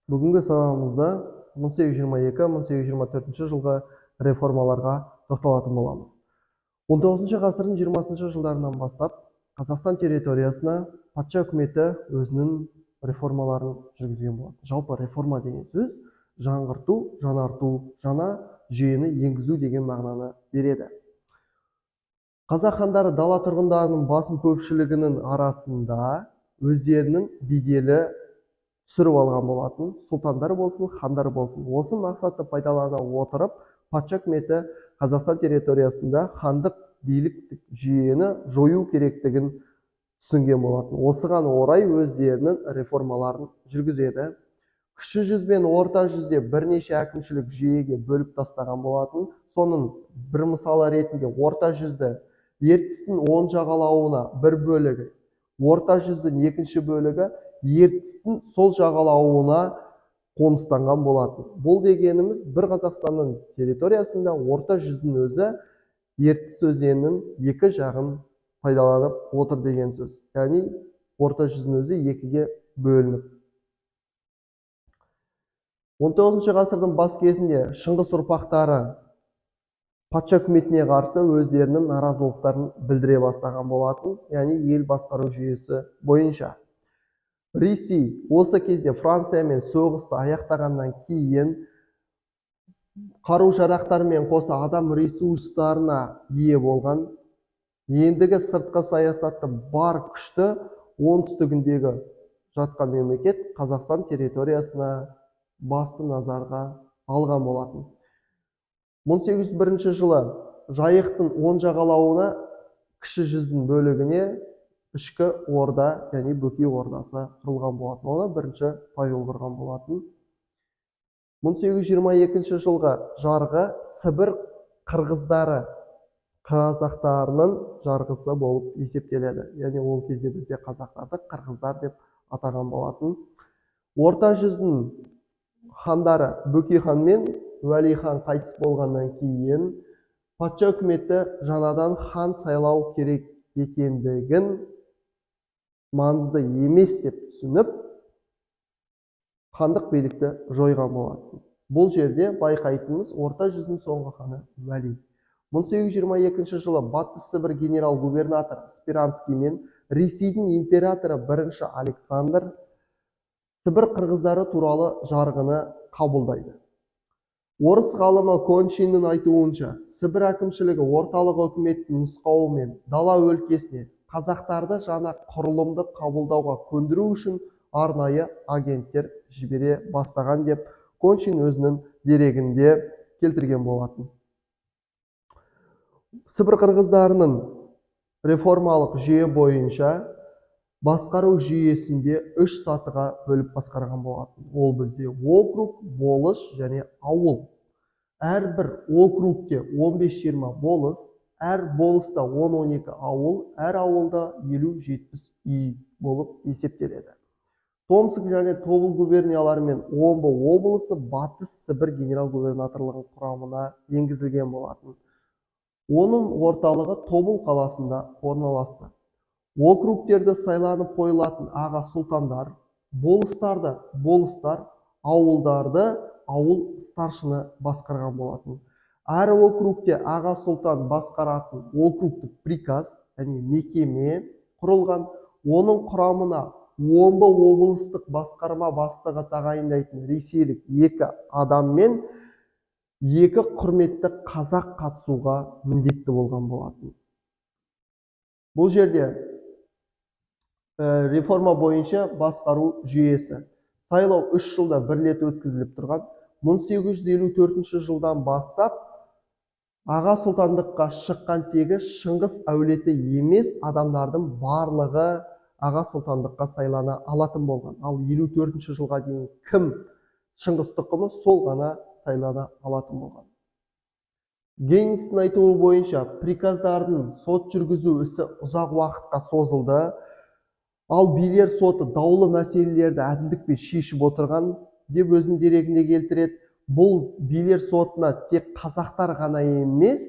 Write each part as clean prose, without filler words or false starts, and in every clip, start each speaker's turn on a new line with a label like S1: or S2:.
S1: Бүгінгі сабағымызда 1822-1824 жылғы реформаларға тоқталатын боламыз. 19 ғасырдың 20 жылдарынан бастап Қазақстан территориясына патша үкіметі өзінің реформаларын жүргізген болады. Жалпы реформа деген сөз жаңғырту, жаңарту, жаңа жүйені енгізу деген мағынаны береді. Қазақ хандары дала тұрғындарының басым көпшілігінің арасында өздерінің беделі түсіріп алған болатын, сұлтандар болсын, хандар болсын. Осы мақсатты пайдалана отырып, патша үкіметі Қазақстан территориясында хандық биліктік жүйені жою керектігін түсінген болатын. Осыған орай өздерінің реформаларын жүргізеді. Кіші жүз бен орта жүзде бірнеше әкімшілік жүйеге бөліп тастаған болатын. Соның бір мысалы ретінде орта жүзді Ертістің оң жағалауына бір бөлігі, орта жүздің екінші бөлігі Ертістің сол жағалауына қоныстанған болатын. Бұл дегеніміз бір Қазақстанның территориясында орта жүздің өзі Ертіс өзенінің екі жағын пайдаланып отыр деген сөз. Яғни орта жүздің өзі екіге бөлініп. 19 ғасырдың бас кезінде Шыңғыс ұрпақтары патша үкіметіне қарсы өздерінің наразылықтарын білдіре бастаған болатын, яғни ел басқару жүйесі бойынша. Ресей осы кезде Франциямен соғысты аяқтағаннан кейін қару-жарақтармен қоса адам ресурстарына ие болған, ендігі сыртқы саясатты бар күшті оңтүстігіндегі жатқан мемлекет Қазақстан территориясына басты назарға алған болатын. 1801 жылы Жайықтың оң жағалауына кіші жүздің бөлігіне ішкі орда, яғни Бөкей ордасы құрылған болатын. Оны бірінші Павел құрған болатын. 1822 жылғы жарғы Сібір қырғыздары қазақтарының жарғысы болып есептеледі. Яғни ол кезде бізде қазақтарды қырғыздар деп атаған болатын. Орта жүздің хандары Бөкей хан мен Уәли хан қайтыс болғаннан кейін патша үкіметі жаңадан хан сайлау керек екендігін маңызды емес деп түсініп, хандық билікті жойған болатын. Бұл жерде байқайтынымыз орта жүздің соңғы ханы Уәли. 1822 жылы Батыс Сібір генерал-губернатор Спиранский мен Ресейдің императоры бірінші Александр Сібір қырғыздары туралы жарғыны қабылдайды. Орыс ғалымы Коншиннің айтуынша, Сібір әкімшілігі орталық үкіметтің нұсқауымен дала өлкесіне қазақтарды жаңа құрылымды қабылдауға көндіру үшін арнайы агенттер жібере бастаған деп Коншин өзінің дерегінде келтірген болатын. Сібір қырғыздарының реформалық жүйе бойынша басқару жүйесінде үш сатыға бөліп басқарған болатын. Ол бізде округ, болыс және ауыл. Әрбір округте 15-20 болыс, әр болыста 10-12 ауыл, әр ауылда 50-70 үй болып есептеледі. Томск және Тобыл губерниялары мен Омбы облысы Батыс Сібір генерал-губернаторлығының құрамына енгізілген болатын. Оның орталығы Тобыл қаласында орналасты. Округтерді сайланып қойылатын аға сұлтандар, болыстарды болыстар, ауылдарды ауыл старшыны басқарған болатын. Әр округте аға сұлтан басқаратын округтік приказ, яғни мекеме құрылған. Оның құрамына Омбы облыстық басқарма бастығы тағайындайтын ресейлік 2 адам мен 2 құрметті қазақ қатысуға міндетті болған болатын. Бұл жерде реформа бойынша басқару жүйесі. Сайлау 3 жылда бір рет өткізіліп тұрған. 1854 жылдан бастап аға сұлтандыққа шыққан тегі Шыңғыс әулеті емес адамдардың барлығы аға сұлтандыққа сайлана алатын болған. Ал 54 жылға дейін кім Шыңғыс тұқымы сол ғана сайлана алатын болған. Гейнстің айтуы бойынша приказдардың сот жүргізу ісі ұзақ уақытқа созылды. Ал билер соты даулы мәселелерді әділдікпен шешіп отырған деп өзінің дерегінде келтіреді. Бұл билер сотына тек қазақтар ғана емес,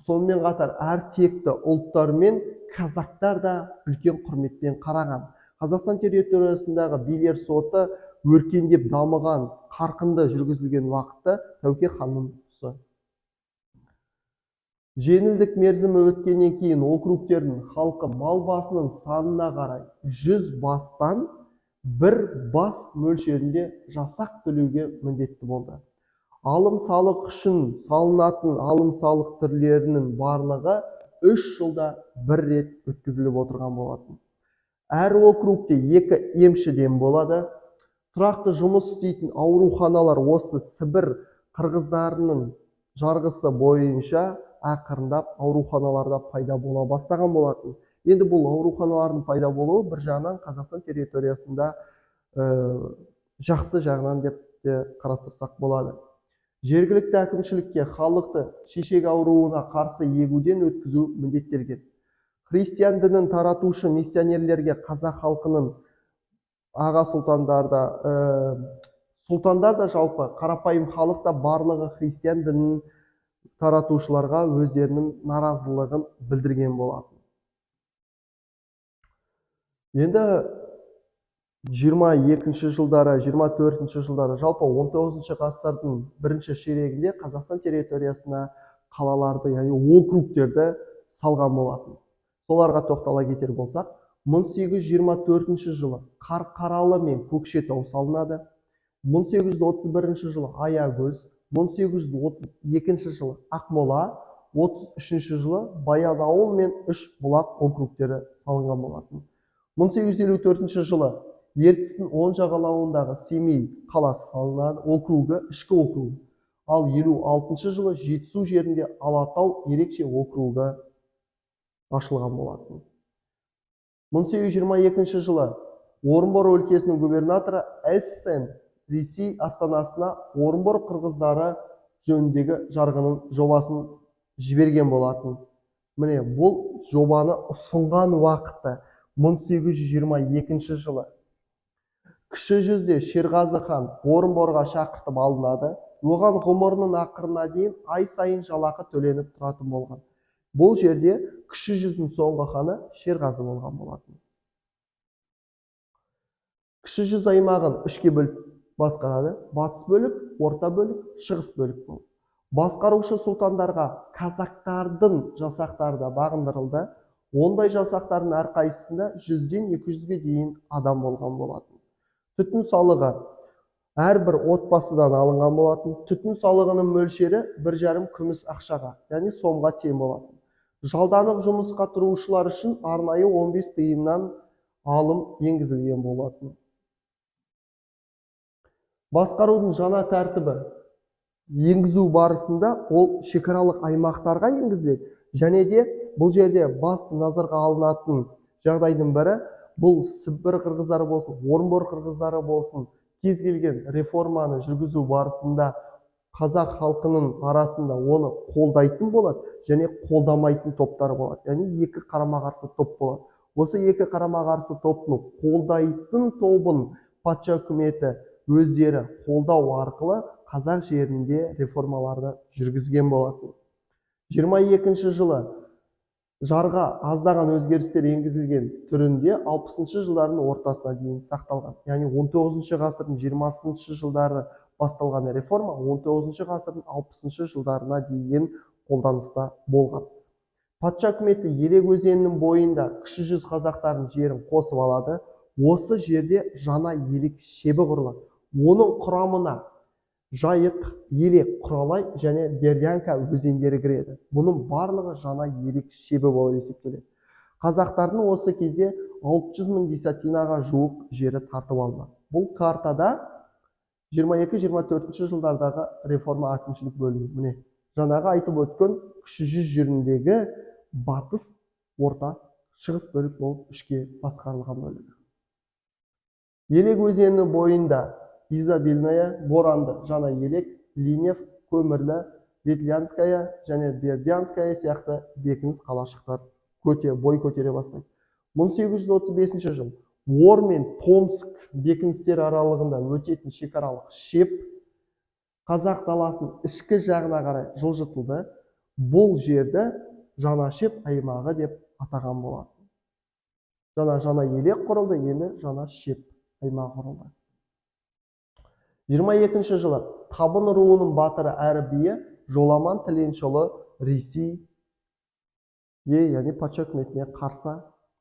S1: сонымен қатар әр текті ұлттар мен казактар да үлкен құрметпен қараған. Қазақстан территориясындағы билер соты өркендеп дамыған, қарқынды жүргізілген уақытта Тәуке ханның тұсы. Жеңілдік мерзімі өткеннен кейін округтердің халқы мал басының санына қарай 100 бастан 1 бас мөлшерінде жасақ төлеуге міндетті болды. Алым салық үшін салынатын алым салық түрлерінің барлығы 3 жылда 1 рет өткізіліп отырған болатын. Әр округте 2 емшіден болады. Тұрақты жұмыс істейтін ауруханалар осы Сібір қырғыздарының жарғысы бойынша ақырындап ауруханаларда пайда бола бастаған болатын. Енді бұл ауруханалардың пайда болуы бір жағынан Қазақстан территориясында жақсы жағынан деп те қарастырсақ болады. Жергілікті әкімшілікке халықты шешек ауруына қарсы егуден өткізу міндеттелген. Христиан дінін таратушы миссионерлерге қазақ халқының аға сұлтандар да жалпы қарапайым халықта барлығы христиан дінін таратушыларға өздерінің наразылығын білдірген болатын. Енді 22-ші жылдары, 24-ші жылдары, жалпы 19-ші ғасырдың бірінші ширегінде Қазақстан территориясына қалаларды, яғни округтерді салған болатын. Соларға тоқтала кетер болсақ, 1824 жылы Қарқаралы мен Көкшетау салынады. 1831 жылы Аягөз, 1832 жылы Ақмола, 33 жылы Баянауыл мен Үшбұлақ округтері салынған болатын. 1854 жылы Ертістің оң жағалауындағы Семей қаласы салынады, округі, ішкі округі. Ал 56 жылы Жетісу жерінде Алатау ерекше округі ашылған болатын. 1822 жылы Орынбор өлкесінің губернаторы Эссен Ресей астанасына Орынбор қырғыздары жөніндегі жарғының жобасын жіберген болатын. Міне, бұл жобаны ұсынған уақыты 1822 жылы. Кіші жүзде Шерғазы хан Орынборға шақыртып алынады. Оған ғұмырының ақырына дейін ай сайын жалақы төленіп тұратын болған. Бұл жерде кіші жүздің соңғы ханы Шерғазы болған болатын. Кіші жүз аймағын үшке бөліп басқарады. Батыс бөлік, орта бөлік, шығыс бөлік болды. Басқарушы сұлтандарға казактардың жасақтары да бағындырылды. Ондай жасақтардың әрқайсысында 100-ден 200-ге дейін адам болған болатын. Түтін салығы әрбір отбасыдан алынған болатын. Түтін салығының мөлшері 1,5 күміс ақшаға, яғни сомға тең болатын. Жалданып жұмысқа тұрушылар үшін арнайы 15 тиыннан алым енгізілген болатын. Басқарудың жаңа тәртібі енгізу барысында ол шекаралық аймақтарға енгізіледі. Және де бұл жерде басты назарға алынатын жағдайдың бірі бұл Сібір қырғыздары болсын, Орынбор қырғыздары болсын, кез келген реформаны жүргізу барысында қазақ халқының арасында оны қолдайтын болады және қолдамайтын топтар болады. Яғни екі қарама-қарсы топ болады. Осы екі қарама-қарсы топтың қолдайтын тобын патша үкіметі өздері қолдау арқылы қазақ жерінде реформаларды жүргізген болатын. 22 жылы жарға аздаған өзгерістер енгізілген түрінде 60 жылдардың ортасына дейін сақталған. Яғни 19 ғасырдың 20 жылдары басталған реформа 19 ғасырдың 60 жылдарына дейін қолданыста болған. Патша үкіметі Елек өзенінің бойында кіші жүз қазақтардың жерін қосып алады. Осы жерде жаңа Елек шебі құрылады. Оның құрамына Жайық, Елек, Құралай және Бердянка өзендері кіреді. Бұның барлығы жаңа Елек шебі болып есептеледі. Қазақтардың осы кезде 600 мың десятинаға жуық жері тартып алынды. Бұл картада 22-24 жылдардағы реформа әкімшілік бөлімі. Міне, жаңағы айтып өткен кіші жүз жеріндегі батыс, орта, шығыс бөлік болып үшке басқарылған бөлігі. Елек өзенінің бойында Изобильная, Боранды, Жаңа Елек, Линев, Көмірлі, Ветлянская және Бердянская сияқты бекініс қалашықтар бой көтере бастайды. 1835 жыл Ор мен Томск бекіністер аралығында өтетін шекаралық шеп қазақ даласын ішкі жағына қарай жылжытылды. Бұл жерді Жаңа шеп аймағы деп атаған болатын. Жаңа Елек құрылды, енді Жаңа шеп аймағы құрылды. 22 жылы Табын руының батыры әрі биі Жоламан Тіленшіұлы Ресейге, яғни патша үкіметіне қарсы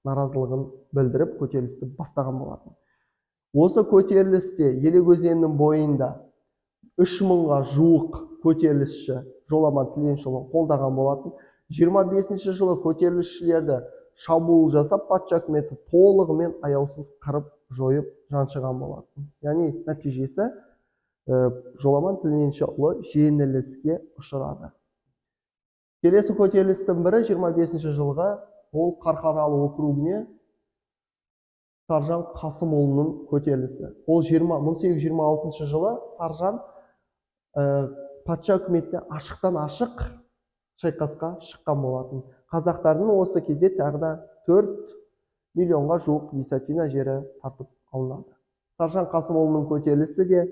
S1: наразылығын білдіріп көтерілісті бастаған болатын. Осы көтерілісте Елек өзенінің бойында 3000-ға жуық көтерілісші Жоламан Тіленшіұлын қолдаған болатын. 25 жылы көтерілісшілерді шабуыл жасап, патша үкіметі толығымен аяусыз қырып жойып жаншыған болатын. Яғни нәтижесі Жоламан Тіленшіұлы жеңіліске ұшырады. Келесі көтерілістің бірі 25 жылға ол Қарқаралы округіне Саржан Қасымұлының көтерілісі. Ол 1826 жылы Саржан патша үкіметіне ашықтан ашық шайқасқа шыққан болатын. Қазақтардың осы кезде тағы да 4 миллионға жуық десятина жері тартып алынады. Саржан Қасымұлының көтерілісі де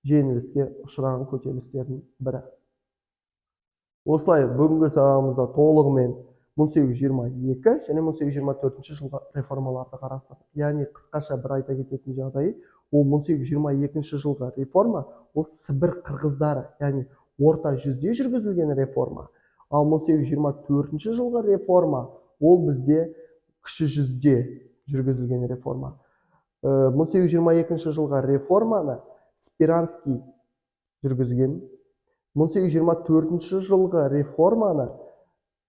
S1: жеңіліске ұшыраған көтерілістердің бірі. Осылай бүгінгі сабағымызда толығымен 1822 және 1824 жылғы реформаларды қарастырдық. Яғни қысқаша бір айта кететін жағдайы, ол 1822 жылғы реформа ол Сібір қырғыздары, яғни орта жүзде жүргізілген реформа. Ал 1824 жылғы реформа ол бізде кіші жүзде жүргізілген реформа. 1822 жылғы реформаны Спиранский жүргізген. 1824 жылғы реформаны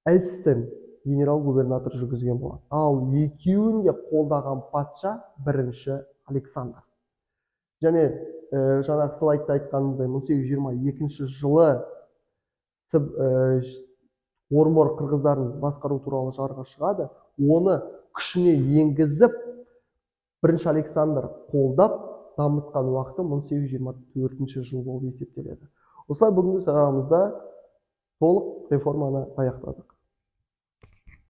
S1: Эльстен генерал-губернатор жүргізген болады. Ал екеуін де қолдаған патша бірінші Александр. Және жаңағы слайдта айтқанымыздай 1822 жылы Орынбор қырғыздарын басқару туралы жарлық шығады. Оны күшіне енгізіп, бірінші Александр қолдап дамытқан уақыты 1824 жыл болып есептеледі. Осылай бүгінгі сабағымызда толық реформаны аяқтадық.